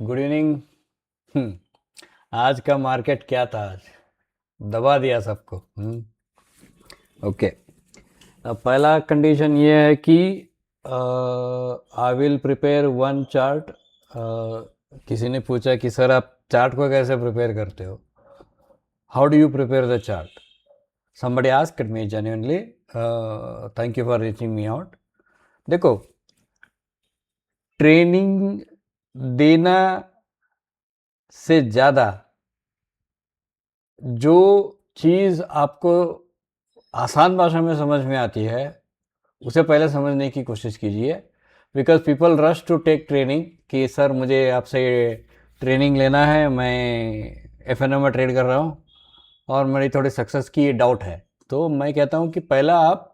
Good evening. आज का market क्या था? आज दबा दिया सबको। ओके। अब पहला कंडीशन ये है कि I will prepare one chart. किसी ने पूछा कि सर आप चार्ट को कैसे प्रिपेयर करते हो? How do you prepare the chart? somebody asked me genuinely. Thank you for reaching me out. देखो, ट्रेनिंग देना से ज़्यादा जो चीज़ आपको आसान भाषा में समझ में आती है उसे पहले समझने की कोशिश कीजिए। Because people rush to take training कि सर मुझे आपसे ट्रेनिंग लेना है, मैं एफ में ट्रेड कर रहा हूँ और मेरी थोड़ी सक्सेस की डाउट है। तो मैं कहता हूँ कि पहला आप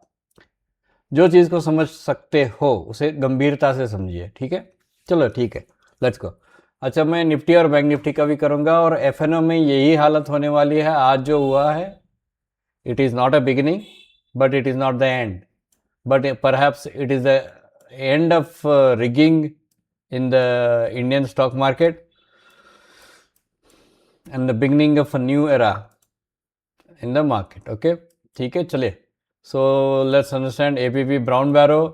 जो चीज़ को समझ सकते हो उसे गंभीरता से समझिए। ठीक है, चलो ठीक है, लेट्स गो। अच्छा, मैं निफ्टी और बैंक निफ्टी का भी करूँगा और एफ में यही हालत होने वाली है। आज जो हुआ है, it is not a beginning, but it is not the end. But perhaps it is the end of rigging in the Indian stock market and the beginning of a new era in the market. Okay, ठीक है, चलिए। So let's understand APP Brown Barrow.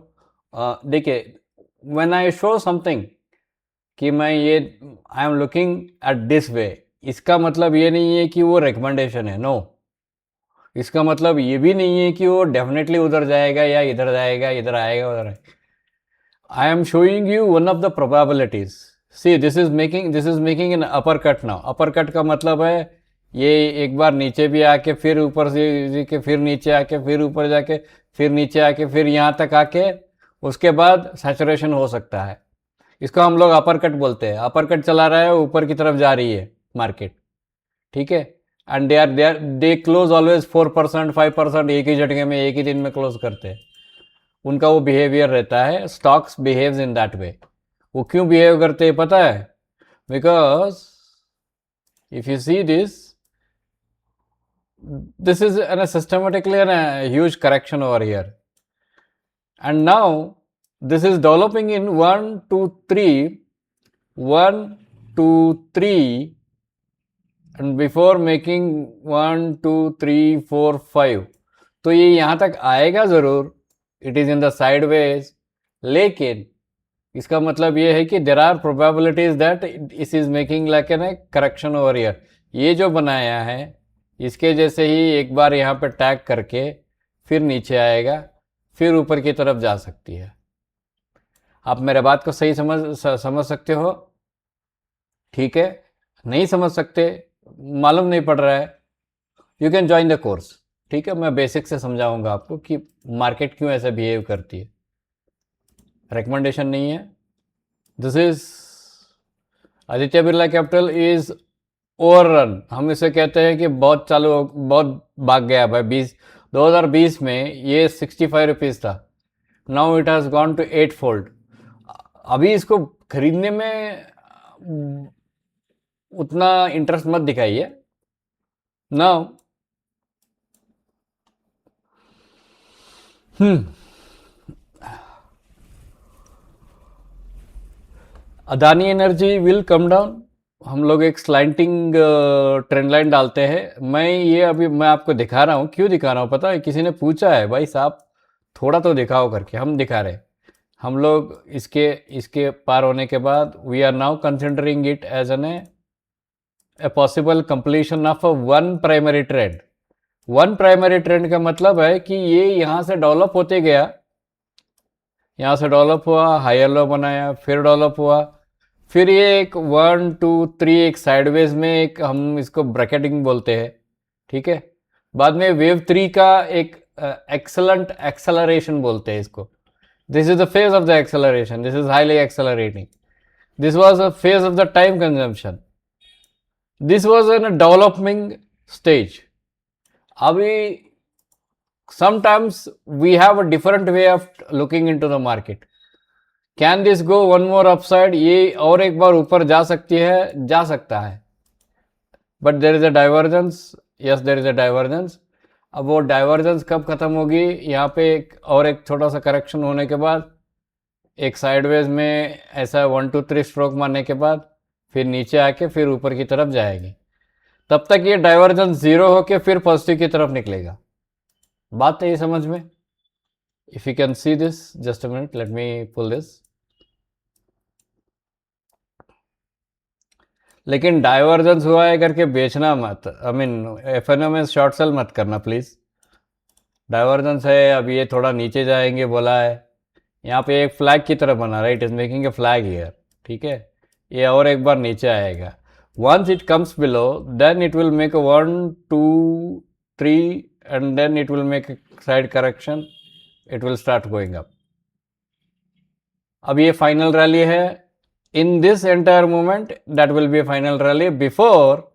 देखिए, when I show something कि मैं ये I am looking at this way, इसका मतलब ये नहीं है कि वो रिकमेंडेशन है। नो, इसका मतलब ये भी नहीं है कि वो डेफिनेटली उधर जाएगा या इधर जाएगा, इधर आएगा उधर आएगा। I am showing you one of the probabilities. See, this is making an upper cut now. Upper cut का मतलब है ये एक बार नीचे भी आके फिर ऊपर से के फिर नीचे आके फिर ऊपर जाके फिर नीचे आके फिर यहाँ तक आके उसके बाद सैचुरेशन हो सकता है। इसको हम लोग अपर कट बोलते हैं। अपर कट चला रहा है, ऊपर की तरफ जा रही है मार्केट। ठीक है, एंड दे क्लोज ऑलवेज 4% 5%, एक ही झटके में एक ही दिन में क्लोज करते हैं। उनका वो बिहेवियर रहता है। Stocks behaves in that way. वो क्यों बिहेव करते हैं पता है? Because if you see this is N systematically N huge correction over here, and now this is developing in 1 2 3 and before making 1 2 3 4 5। तो ये यहाँ तक आएगा ज़रूर, it is in the side ways, लेकिन इसका मतलब ये है कि there are probabilities that this is making like an correction over year. ये जो बनाया है इसके जैसे ही एक बार यहाँ पे टैग करके फिर नीचे आएगा, फिर ऊपर की तरफ जा सकती है। आप मेरे बात को सही समझ सकते हो? ठीक है, नहीं समझ सकते, मालूम नहीं पड़ रहा है, you can join the course. ठीक है, मैं बेसिक से समझाऊंगा आपको कि मार्केट क्यों ऐसे बिहेव करती है। रिकमेंडेशन नहीं है। This is Aditya Birla capital is overrun. हम इसे कहते हैं कि बहुत भाग गया भाई। 2020 में ये 65 रुपीज़ था, now it has gone to 8 fold. अभी इसको खरीदने में उतना इंटरेस्ट मत दिखाइए। Now Adani Energy will come down. हम लोग एक स्लाइंटिंग ट्रेंड लाइन डालते हैं। मैं आपको दिखा रहा हूँ। क्यों दिखा रहा हूँ पता है? किसी ने पूछा है भाई साहब थोड़ा तो दिखाओ करके, हम दिखा रहे। हम लोग इसके इसके पार होने के बाद we are now considering it as an a possible completion of one primary trend. One primary trend का मतलब है कि ये यहाँ से डेवलप होते गया, यहाँ से डेवलप हुआ, हायर लो बनाया, फिर डेवलप हुआ, फिर ये एक 1 2 3 एक साइडवेज में एक हम इसको ब्रैकेटिंग बोलते हैं। ठीक है, बाद में वेव 3 का एक एक्सलेंट एक्सेलरेशन बोलते हैं इसको। This is the phase of the acceleration, this is highly accelerating, this was a phase of the time consumption, this was an developing stage. अभी sometimes we have a different way of looking into the market. Can this go one more upside? ये और एक बार ऊपर जा सकती है, जा सकता है, but there is a divergence. Yes, there is a divergence. अब वो डाइवर्जेंस कब खत्म होगी? यहाँ पे एक छोटा सा करेक्शन होने के बाद, एक साइडवेज में ऐसा 1 2 3 स्ट्रोक मारने के बाद फिर नीचे आके फिर ऊपर की तरफ जाएगी, तब तक ये डाइवर्जेंस जीरो होके फिर पॉजिटिव की तरफ निकलेगा। बात है ये समझ में? If you can see this, just a minute, let me pull this. लेकिन डाइवर्जेंस हुआ है करके बेचना मत, आई मीन एफएनओ में शॉर्ट सेल मत करना प्लीज। डाइवर्जेंस है, अब ये थोड़ा नीचे जाएंगे बोला है, यहाँ पे एक फ्लैग की तरह बना रहा है, it is making a flag here, ठीक है। ये और एक बार नीचे आएगा, once it comes below then it will make 1 2 3 and then it will make side correction, it will start going up. अब ये फाइनल रैली है, in this entire movement that will be a final rally before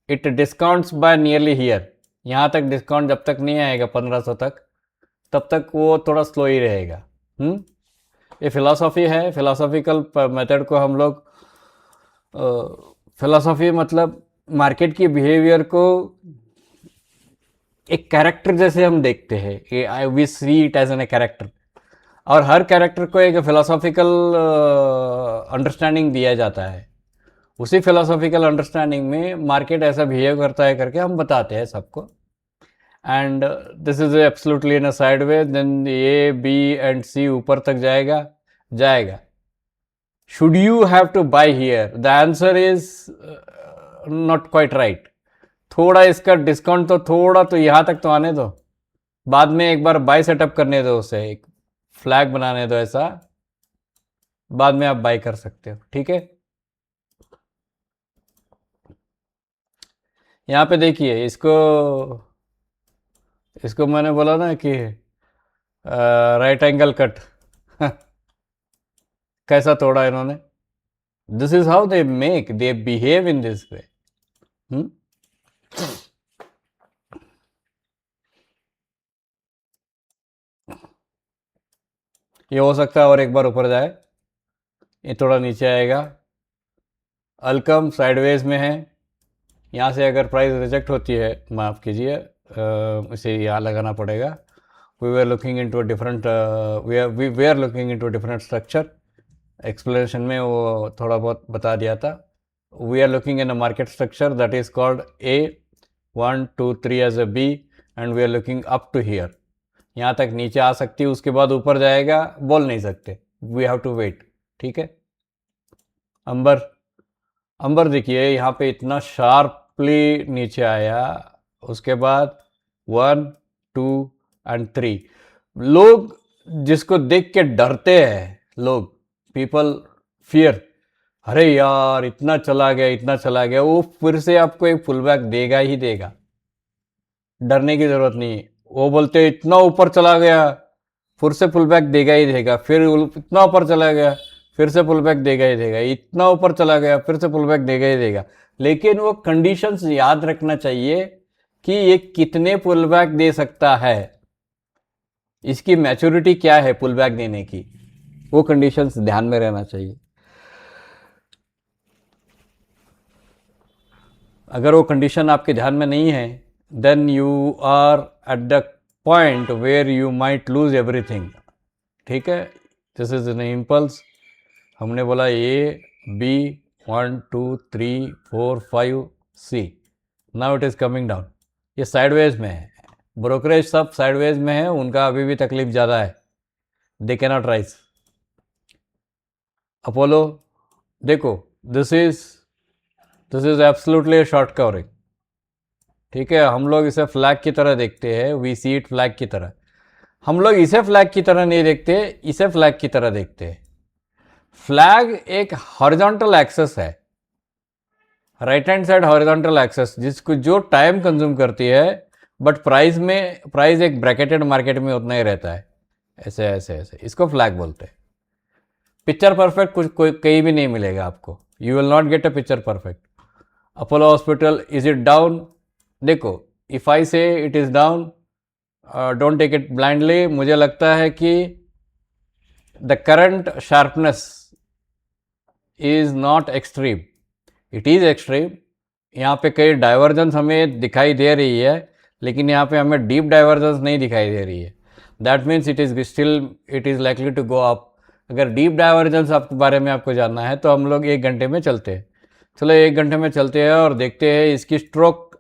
it discounts by nearly here. यहाँ तक discount जब तक नहीं आएगा 1500 तक, तब तक वो थोड़ा स्लो ही रहेगा। ये फिलॉसफी है, फिलॉसफिकल मेथड को हम लोग, फिलॉसफी मतलब मार्केट की बिहेवियर को एक कैरेक्टर जैसे हम देखते हैं, we see it as an a character, और हर कैरेक्टर को एक फिलॉसफिकल अंडरस्टैंडिंग दिया जाता है। उसी फिलॉसफिकल अंडरस्टैंडिंग में मार्केट ऐसा बिहेव करता है करके हम बताते हैं सबको। And this is absolutely in a side way, then A B and C ऊपर तक जाएगा। Should you have to buy here? The answer is not quite right. थोड़ा इसका डिस्काउंट तो थोड़ा तो यहाँ तक तो आने दो, बाद में एक बार बाय सेटअप करने दो, उसे एक फ्लैग बनाने दो ऐसा, बाद में आप बाय कर सकते हो, ठीक है। यहाँ पे देखिए, इसको मैंने बोला ना कि राइट एंगल कट कैसा तोड़ा इन्होंने। This is how they behave in this वे। ये हो सकता है और एक बार ऊपर जाए, ये थोड़ा नीचे आएगा। अल्कम साइडवेज में है, यहाँ से अगर प्राइस रिजेक्ट होती है, माफ़ कीजिए, इसे यहाँ लगाना पड़ेगा। We are looking into a different, we are looking into different structure. Explanation में वो थोड़ा बहुत बता दिया था। We are looking in a market structure that is called a 1 2 3 as a B, and we are looking up to here. यहाँ तक नीचे आ सकती है, उसके बाद ऊपर जाएगा बोल नहीं सकते, वी हैव टू वेट, ठीक है। अंबर देखिए यहाँ पे इतना शार्पली नीचे आया, उसके बाद 1 2 एंड 3। लोग जिसको देख के डरते हैं, लोग पीपल फियर, अरे यार इतना चला गया, वो फिर से आपको एक पुल बैक देगा ही देगा, डरने की जरूरत नहीं। वो बोलते इतना ऊपर चला गया, फिर से पुल बैक देगा ही देगा, फिर इतना ऊपर चला गया, फिर से पुल बैक देगा ही देगा, इतना ऊपर चला गया, फिर से पुल बैक देगा ही देगा। लेकिन वो कंडीशंस याद रखना चाहिए कि ये कितने पुल बैक दे सकता है, इसकी मैच्योरिटी क्या है पुल बैक देने की, वो कंडीशंस ध्यान में रहना चाहिए। अगर वो कंडीशन आपके ध्यान में नहीं है, then you are at the point where you might lose everything, ठीक है। दिस इज एन इम्पल्स, हमने बोला A B 1 2 3 4 5 C, now it is coming down. ये साइडवेज में है, ब्रोकरेज सब साइडवेज में है, उनका अभी भी तकलीफ ज़्यादा है, they can not rise. Apollo देखो, this is absolutely short covering, ठीक है। हम लोग इसे फ्लैग की तरह देखते हैं, वी सी इट फ्लैग की तरह। हम लोग इसे फ्लैग की तरह नहीं देखते, इसे फ्लैग की तरह देखते हैं। फ्लैग एक हॉरिजॉन्टल एक्सेस है, right hand side horizontal axis, जिसको जो टाइम कंज्यूम करती है, बट प्राइस एक ब्रैकेटेड मार्केट में उतना ही रहता है, ऐसे ऐसे ऐसे, इसको फ्लैग बोलते हैं। पिक्चर परफेक्ट कुछ कोई कहीं भी नहीं मिलेगा आपको, you will not get a picture perfect. Apollo hospital, is it down? देखो, if I say it is down, don't take it blindly. मुझे लगता है कि the current sharpness is not extreme, it is extreme. यहाँ पे कई divergence हमें दिखाई दे रही है, लेकिन यहाँ पे हमें डीप डाइवर्जेंस नहीं दिखाई दे रही है। That means it is likely to go up. अगर डीप डाइवर्जेंस आपके बारे में आपको जानना है तो हम लोग 1 घंटे में चलते हैं, चलो 1 घंटे में चलते हैं और देखते हैं इसकी स्ट्रोक,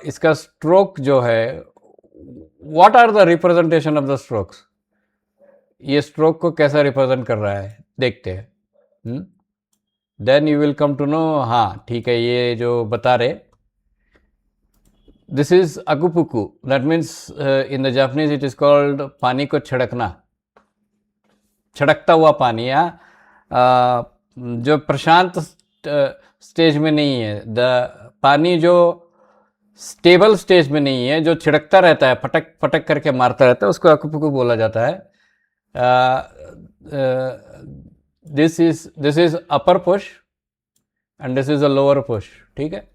इसका स्ट्रोक जो है, what are the representation of the strokes, ये स्ट्रोक को कैसा रिप्रेजेंट कर रहा है देखते हैं। Then you will come to know, हाँ ठीक है, ये जो बता रहे, दिस इज अकुपुकु, that means in the Japanese it is called पानी को छिड़कना, छिड़कता हुआ पानी, या जो प्रशांत स्टेज में नहीं है, द पानी जो स्टेबल स्टेज में नहीं है, जो छिड़कता रहता है, पटक पटक करके मारता रहता है, उसको अकुपुकु बोला जाता है। This is upper push and this is a lower push, ठीक है।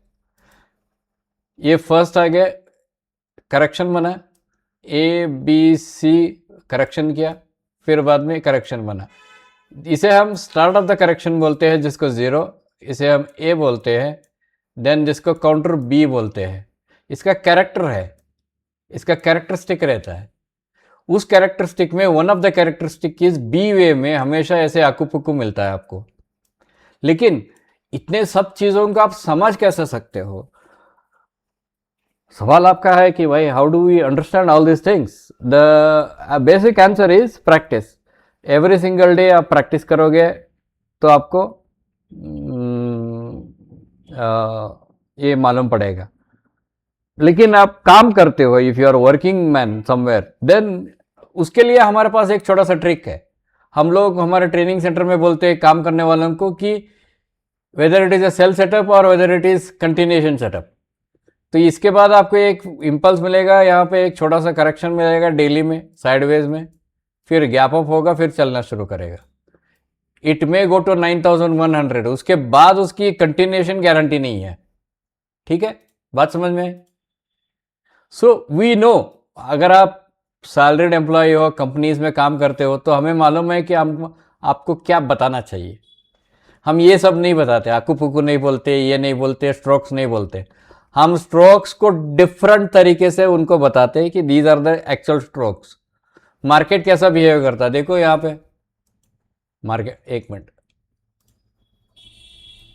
ये फर्स्ट आ गया, करेक्शन बना, ए बी सी करेक्शन किया, फिर बाद में करेक्शन बना, इसे हम स्टार्ट ऑफ द करेक्शन बोलते हैं, जिसको 0, इसे हम ए बोलते हैं, देन जिसको काउंटर बी बोलते हैं। इसका कैरेक्टर है, इसका कैरेक्टरिस्टिक रहता है, उस कैरेक्टरिस्टिक में one of the characteristic is B wave में हमेशा ऐसे आकुपुकु मिलता है आपको। लेकिन इतने सब चीजों को आप समझ कैसे सकते हो, सवाल आपका है कि भाई how do we understand all this things. The basic answer is practice. Every single day आप प्रैक्टिस करोगे तो आपको ये मालूम पड़ेगा। लेकिन आप काम करते हो, if you are working man somewhere, then उसके लिए हमारे पास एक छोटा सा ट्रिक है। हम लोग हमारे ट्रेनिंग सेंटर में बोलते हैं काम करने वालों को कि whether it is a sell setup और whether it is continuation setup, तो इसके बाद आपको एक इम्पल्स मिलेगा, यहाँ पे एक छोटा सा करेक्शन मिलेगा डेली में साइडवेज में, फिर गैप अप होगा, फिर चलना शुरू करेगा। इट मे गो टू 9100, उसके बाद उसकी कंटिन्यूएशन गारंटी नहीं है, ठीक है, बात समझ में। सो वी नो, अगर आप सैलरीड एम्प्लॉय हो, कंपनीज में काम करते हो, तो हमें मालूम है कि हम आपको क्या बताना चाहिए। हम ये सब नहीं बताते, आकुपुकु नहीं बोलते, ये नहीं बोलते, स्ट्रोक्स नहीं बोलते। हम स्ट्रोक्स को डिफरेंट तरीके से उनको बताते हैं कि these are the actual strokes. Market कैसा बिहेव करता है देखो यहाँ पे, मार्केट, एक मिनट,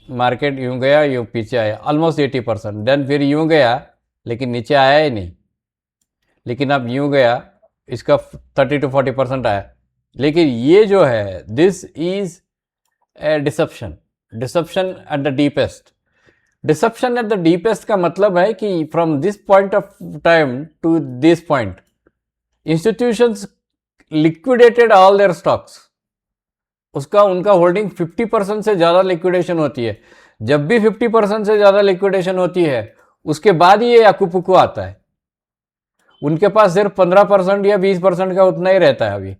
मार्केट यूं गया, यूं पीछे आया ऑलमोस्ट 80%, देन फिर यूं गया लेकिन नीचे आया ही नहीं, लेकिन अब यूं गया, इसका 30 to 40% आया। लेकिन ये जो है, this is a deception, deception at the deepest. Deception at the deepest का मतलब है कि from this point of time to this point institutions liquidated all their stocks. उसका उनका होल्डिंग 50% से ज़्यादा लिक्विडेशन होती है। जब भी 50% से ज़्यादा लिक्विडेशन होती है, उसके बाद ही ये आकुपुकु आता है। उनके पास सिर्फ 15% या 20% का उतना ही रहता है।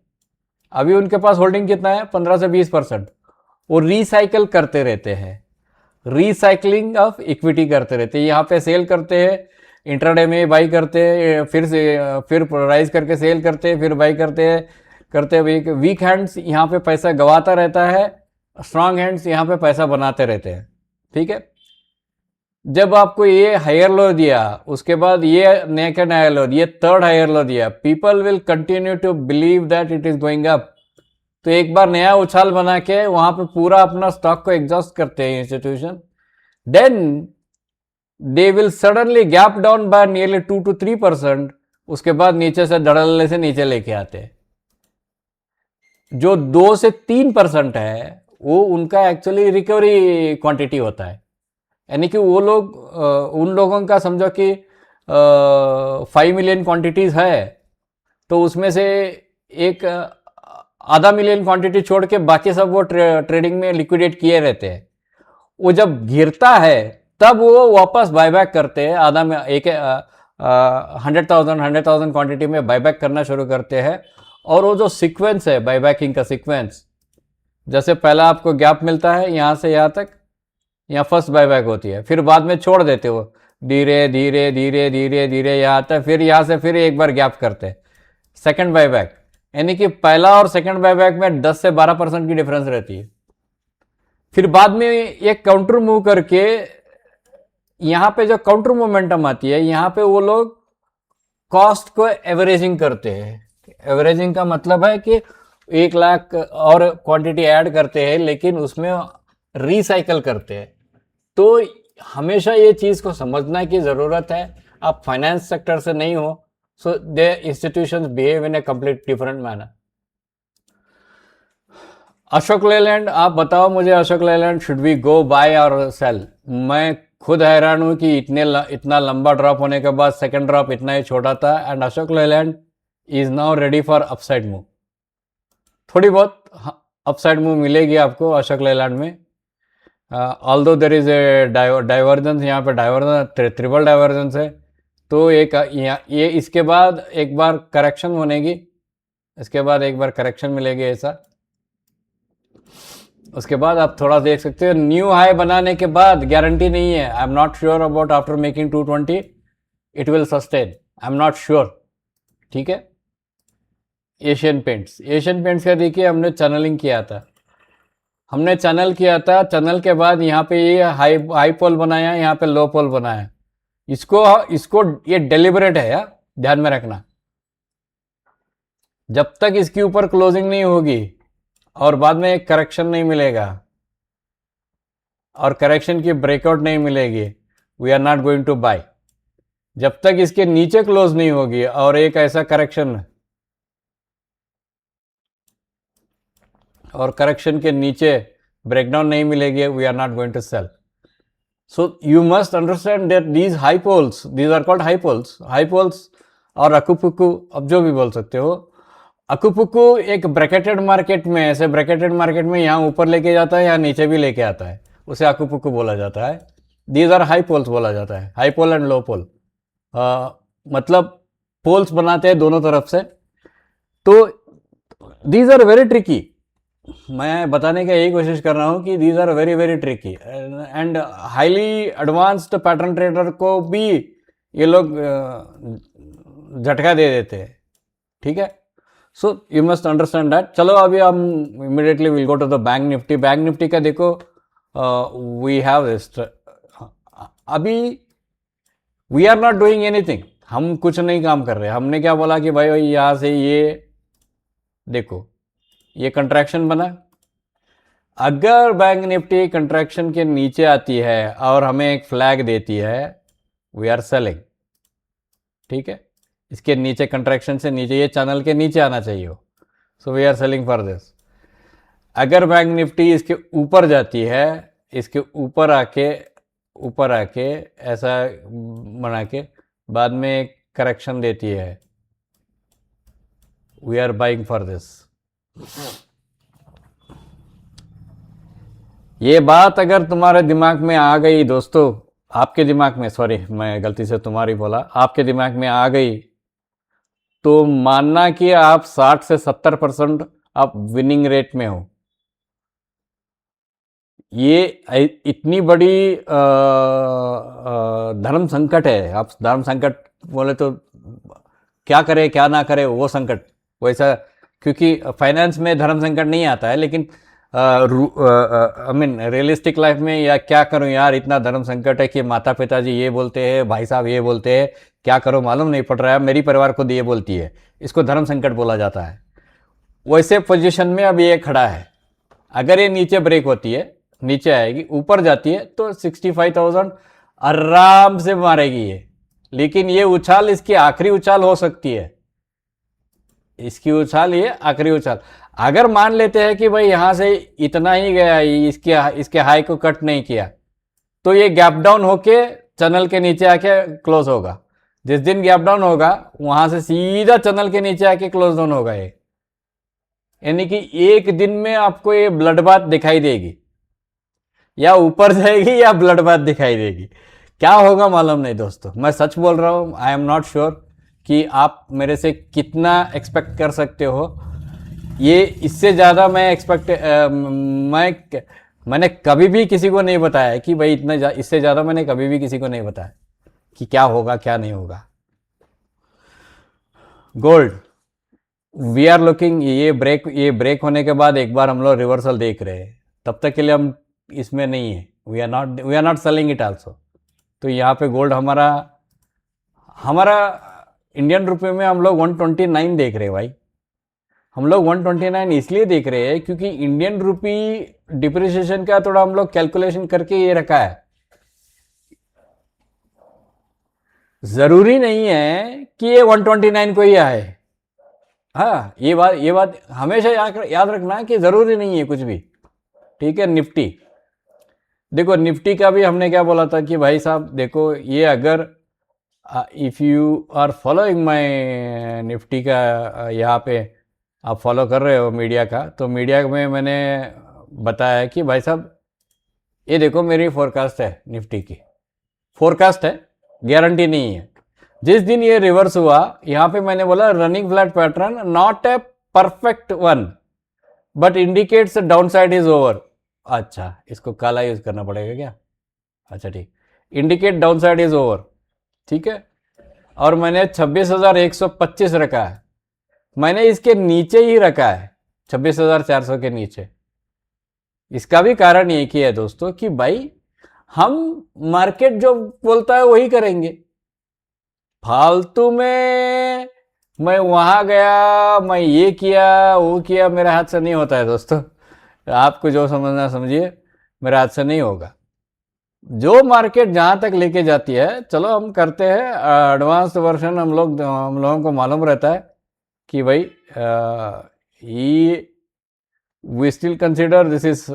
अभी उनके पास होल्डिंग कितना है, 15 से 20%। वो रिसाइकल करते रहते हैं, रिसाइकलिंग ऑफ इक्विटी करते रहते हैं। यहाँ पे सेल करते हैं, इंट्राडे में बाई करते हैं, फिर राइज करके सेल करते हैं, फिर बाई करते वीक हैंड्स यहाँ पे पैसा गवाता रहता है, स्ट्रांग हैंड्स यहाँ पे पैसा बनाते रहते हैं, ठीक है। जब आपको ये हायर लो दिया, उसके बाद ये नेकेड हायर लो, ये थर्ड हायर लो दिया, people will continue to believe that it is going up. तो एक बार नया उछाल बना के वहां पे पूरा अपना स्टॉक को एग्जॉस्ट करते हैं institution, then they will suddenly gap down by nearly 2 to 3%। उसके बाद नीचे से धड़ल्ले से नीचे लेके आते हैं। जो 2 से 3% है वो उनका एक्चुअली रिकवरी क्वांटिटी होता है। यानी कि वो लोग उन लोगों का समझो कि 5 मिलियन क्वांटिटीज है, तो उसमें से एक आधा मिलियन क्वांटिटी छोड़ के बाकी सब वो ट्रेडिंग में लिक्विडेट किए रहते हैं। वो जब गिरता है तब वो वापस बायबैक करते हैं, आधा में एक 100,000 क्वांटिटी में बायबैक करना शुरू करते हैं। और वो जो सीक्वेंस है बायबैकिंग का सीक्वेंस, जैसे पहला आपको गैप मिलता है यहाँ से यहाँ तक, यहाँ फर्स्ट बायबैक होती है, फिर बाद में छोड़ देते हो, धीरे धीरे धीरे धीरे धीरे यहाँ आता है, फिर यहाँ से फिर एक बार गैप करते हैं, सेकंड बायबैक। यानी कि पहला और सेकंड बायबैक में 10 से 12% की डिफरेंस रहती है। फिर बाद में एक काउंटर मूव करके यहाँ पे जो काउंटर मोमेंटम आती है, यहाँ पे वो लोग कॉस्ट को एवरेजिंग करते हैं। एवरेजिंग का मतलब है कि 1 लाख और क्वांटिटी ऐड करते हैं, लेकिन उसमें रिसाइकल करते हैं। तो हमेशा ये चीज़ को समझना की ज़रूरत है। आप फाइनेंस सेक्टर से नहीं हो, so they institutions behave in a complete different manner. Ashok Leyland, आप बताओ मुझे, Ashok Leyland should we go buy और सेल? मैं खुद हैरान हूं कि इतना लंबा ड्रॉप होने के बाद सेकंड ड्रॉप इतना ही छोटा था, and Ashok Leyland is now ready for upside move. थोड़ी बहुत अपसाइड मूव मिलेगी आपको अशोक लेलैंड में, although there is a divergence, यहाँ पे डाइवर्जेंस, ट्रिपल डाइवर्जेंस है। तो ये इसके बाद एक बार करेक्शन बनेगी, इसके बाद एक बार करेक्शन मिलेगी ऐसा, उसके बाद आप थोड़ा देख सकते हो। न्यू हाई बनाने के बाद गारंटी नहीं है, I am not sure about after making 220 it will sustain, I am not sure. ठीक है, एशियन पेंट्स का देखिए, हमने चैनलिंग किया था, हमने चैनल किया था, चैनल के बाद यहाँ पे ये हाई पोल बनाया, यहाँ पे लो पोल बनाया। इसको ये डेलिबरेट है यार, ध्यान में रखना। जब तक इसके ऊपर क्लोजिंग नहीं होगी और बाद में एक करेक्शन नहीं मिलेगा और करेक्शन की ब्रेकआउट नहीं मिलेगी, we are not going to buy. जब तक इसके नीचे क्लोज नहीं होगी और एक ऐसा करेक्शन और करेक्शन के नीचे ब्रेकडाउन नहीं मिलेगी, we are not going to sell. So you must understand that these high poles, these are called high poles और अकुपुकु, अब जो भी बोल सकते हो। अकुपुकु एक ब्रैकेटेड मार्केट में, ऐसे ब्रैकेटेड मार्केट में यहाँ ऊपर लेके जाता है, यहाँ नीचे भी लेके आता है, उसे अकुपुकु बोला जाता है। दीज आर हाई पोल्स बोला जाता है, हाई पोल एंड लो पोल, मतलब पोल्स बनाते हैं दोनों तरफ से। तो दीज आर वेरी ट्रिकी, मैं बताने का यही कोशिश कर रहा हूँ कि these are very very tricky and highly advanced pattern trader को भी ये लोग झटका दे देते हैं। ठीक है, so you must understand that. चलो अभी हम immediately will go to the Bank Nifty. Bank Nifty का देखो, वी हैव अभी we are not doing anything, हम कुछ नहीं काम कर रहे। हमने क्या बोला कि भाई यहाँ से ये देखो, ये कंट्रैक्शन बना, अगर बैंक निफ्टी कंट्रैक्शन के नीचे आती है और हमें एक फ्लैग देती है, वी आर सेलिंग। ठीक है, इसके नीचे कंट्रैक्शन से नीचे, ये चैनल के नीचे आना चाहिए हो, so we are selling for this. अगर बैंक निफ्टी इसके ऊपर जाती है, इसके ऊपर आके ऐसा बना के बाद में एक करेक्शन देती है, we are buying for this. ये बात अगर तुम्हारे दिमाग में आ गई दोस्तों, आपके दिमाग में, सॉरी मैं गलती से तुम्हारी बोला, आपके दिमाग में आ गई, तो मानना कि आप 60 से 70% आप विनिंग रेट में हो। ये इतनी बड़ी धर्म संकट है, आप धर्म संकट बोले तो क्या करे क्या ना करे वो संकट वैसा, क्योंकि फाइनेंस में धर्म संकट नहीं आता है, लेकिन आई मीन रियलिस्टिक लाइफ में, या क्या करूं यार, इतना धर्म संकट है कि माता पिताजी ये बोलते हैं, भाई साहब ये बोलते हैं, क्या करो मालूम नहीं पड़ रहा है, मेरी परिवार खुद ये बोलती है, इसको धर्म संकट बोला जाता है। वैसे पोजीशन में अब ये खड़ा है। अगर ये नीचे ब्रेक होती है, नीचे आएगी, ऊपर जाती है तो 65,000 आराम से मारेगी ये, लेकिन ये उछाल इसकी आखिरी उछाल हो सकती है, इसकी उछाल ये आखिरी उछाल। अगर मान लेते हैं कि भाई यहां से इतना ही गया, इसके हाई को कट नहीं किया, तो ये गैप डाउन होके चैनल के नीचे आके क्लोज होगा। जिस दिन गैप डाउन होगा वहां से सीधा चैनल के नीचे आके क्लोज डाउन होगा ये, यानी कि एक दिन में आपको ये ब्लड बाथ दिखाई देगी, या ऊपर जाएगी या ब्लड बाथ दिखाई देगी। क्या होगा मालूम नहीं दोस्तों, मैं सच बोल रहा हूं, आई एम नॉट श्योर कि आप मेरे से कितना एक्सपेक्ट कर सकते हो। ये इससे ज़्यादा मैं मैंने कभी भी किसी को नहीं बताया कि भाई इतना इससे ज़्यादा मैंने कभी भी किसी को नहीं बताया कि क्या होगा क्या नहीं होगा। गोल्ड, वी आर लुकिंग, ये ब्रेक होने के बाद एक बार हम लोग रिवर्सल देख रहे हैं, तब तक के लिए हम इसमें नहीं है, we are not selling it also. तो यहाँ पे गोल्ड हमारा इंडियन रुपये में हम लोग 129 देख रहे हैं भाई, हम लोग 129 इसलिए देख रहे हैं क्योंकि इंडियन रुपी डिप्रिसिएशन का थोड़ा हम लोग कैलकुलेशन करके ये रखा है। जरूरी नहीं है कि ये 129 को ही आए। हाँ, ये बात हमेशा याद रखना कि जरूरी नहीं है कुछ भी। ठीक है। निफ्टी देखो, निफ्टी का भी हमने क्या बोला था कि भाई साहब देखो, ये अगर if you are following my Nifty का यहाँ पे आप फॉलो कर रहे हो मीडिया का, तो मीडिया में मैंने बताया कि भाई साहब ये देखो मेरी फोरकास्ट है निफ्टी की, फोरकास्ट है, गारंटी नहीं है। जिस दिन ये रिवर्स हुआ यहाँ पे मैंने बोला running flat pattern, not a perfect one but indicates down side is over. अच्छा, इसको काला यूज करना पड़ेगा क्या? अच्छा ठीक, indicate down side is over. ठीक है। और मैंने 26,125 रखा है, मैंने इसके नीचे ही रखा है 26,400 के नीचे। इसका भी कारण एक ही है दोस्तों कि भाई हम मार्केट जो बोलता है वही करेंगे। फालतू में मैं वहां गया, मैं ये किया वो किया, मेरे हाथ से नहीं होता है दोस्तों। आपको जो समझना समझिए, मेरे हाथ से नहीं होगा। जो मार्केट जहां तक लेके जाती है चलो हम करते हैं। एडवांस वर्जन हम लोगों को मालूम रहता है कि भाई ये we still consider this is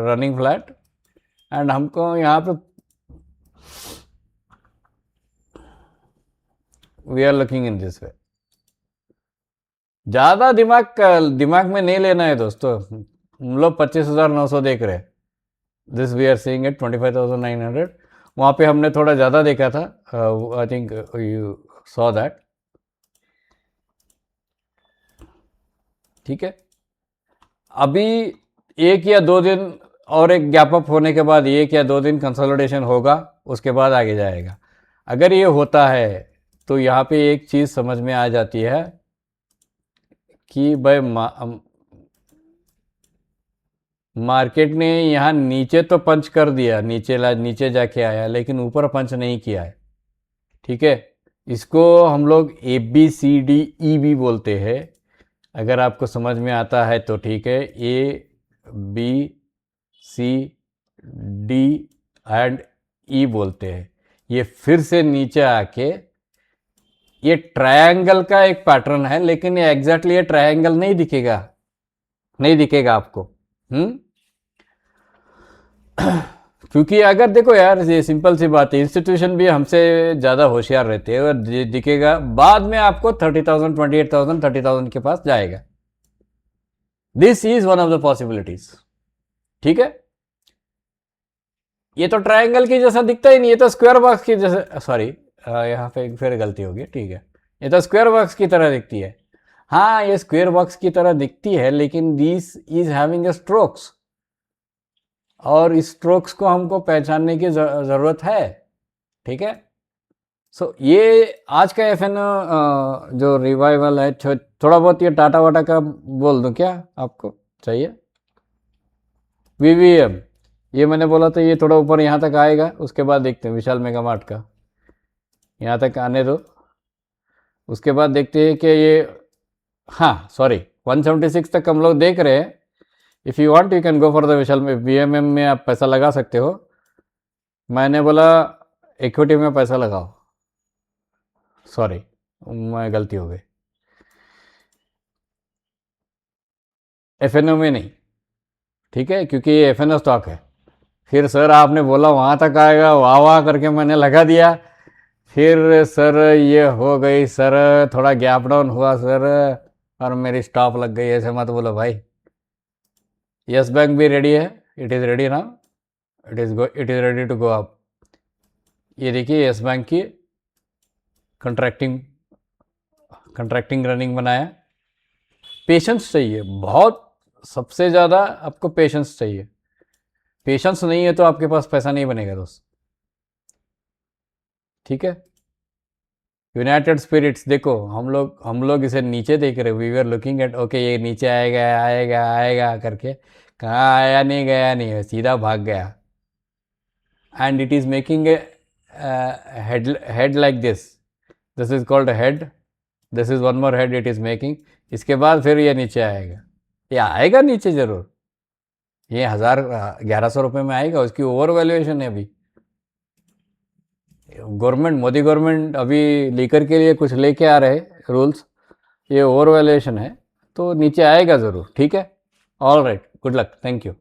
running flat, and हमको यहाँ पे we are looking in this way. ज़्यादा दिमाग में नहीं लेना है दोस्तों। हम लोग 25,900 देख रहे हैं, this we are seeing at 25,900। वहाँ पे हमने थोड़ा ज़्यादा देखा था, I think you saw that. ठीक है। अभी 1 या 2 दिन और एक गैप अप होने के बाद 1 या 2 दिन कंसोलिडेशन होगा, उसके बाद आगे जाएगा। अगर ये होता है तो यहाँ पे एक चीज़ समझ में आ जाती है कि भाई मार्केट ने यहाँ नीचे तो पंच कर दिया, नीचे जाके आया, लेकिन ऊपर पंच नहीं किया है। ठीक है। इसको हम लोग ABCDE भी बोलते हैं। अगर आपको समझ में आता है तो ठीक है। ABCD बोलते हैं। ये फिर से नीचे आके ये ट्रायंगल का एक पैटर्न है, लेकिन ये एग्जैक्टली ये ट्रायंगल नहीं दिखेगा आपको। क्योंकि अगर देखो यार, ये सिंपल सी बात है, इंस्टीट्यूशन भी हमसे ज़्यादा होशियार रहते हैं और दिखेगा बाद में आपको 30,000, 28,000, 30,000 के पास जाएगा। This is one of the possibilities. ठीक है। ये तो ट्रायंगल की जैसा दिखता ही नहीं, ये तो स्क्वायर बॉक्स की जैसा, सॉरी यहाँ पे फिर गलती होगी। ठीक है, ये तो स्क्वायर बॉक्स की तरह दिखती है। हाँ, ये स्क्वायर बॉक्स की तरह दिखती है, लेकिन दिस इज हैविंग स्ट्रोक्स, और इस स्ट्रोक्स को हमको पहचानने की ज़रूरत है। ठीक है। सो ये आज का FN जो रिवाइवल है, थोड़ा बहुत ये टाटा वाटा का बोल दूं क्या आपको चाहिए? VVM, ये मैंने बोला था ये थोड़ा ऊपर यहाँ तक आएगा, उसके बाद देखते हैं। विशाल मेगा मार्ट का यहाँ तक आने दो, उसके बाद देखते हैं कि ये, हाँ सॉरी, 176 तक हम लोग देख रहे हैं। If you want you can go for the Vishal में। VMM में आप पैसा लगा सकते हो। मैंने बोला इक्विटी में पैसा लगाओ, सॉरी मैं गलती हो गई, FNO में नहीं। ठीक है, क्योंकि ये FNO स्टॉक है। फिर सर आपने बोला वहाँ तक आएगा, वाह वाह करके मैंने लगा दिया। फिर सर ये हो गई सर, थोड़ा गैप डाउन हुआ सर, और मेरी स्टॉप लग गई। ऐसे मत बोलो भाई। यस बैंक भी रेडी है, it is ready now, it is ready to go up. ये देखिए यस बैंक की कंट्रैक्टिंग रनिंग बनाया। पेशेंस चाहिए बहुत, सबसे ज़्यादा आपको पेशेंस चाहिए। पेशेंस नहीं है तो आपके पास पैसा नहीं बनेगा दोस्त। ठीक है। यूनाइटेड स्पिरिट्स देखो, हम लोग इसे नीचे देख रहे, we were looking at okay ये नीचे आएगा आएगा आएगा करके, कहाँ आया नहीं, गया नहीं, सीधा भाग गया। And it is making a head like this is called a head, this is one more head it is making, इसके बाद फिर ये नीचे आएगा, ये आएगा नीचे ज़रूर, ये 1100 रुपये में आएगा, उसकी ओवर वैल्यूएशन है अभी। गवर्नमेंट, मोदी गवर्नमेंट अभी लीकर के लिए कुछ लेके आ रहे रूल्स, ये ओवर वैल्यूएशन है, तो नीचे आएगा ज़रूर, ठीक है। All right, good luck, thank you.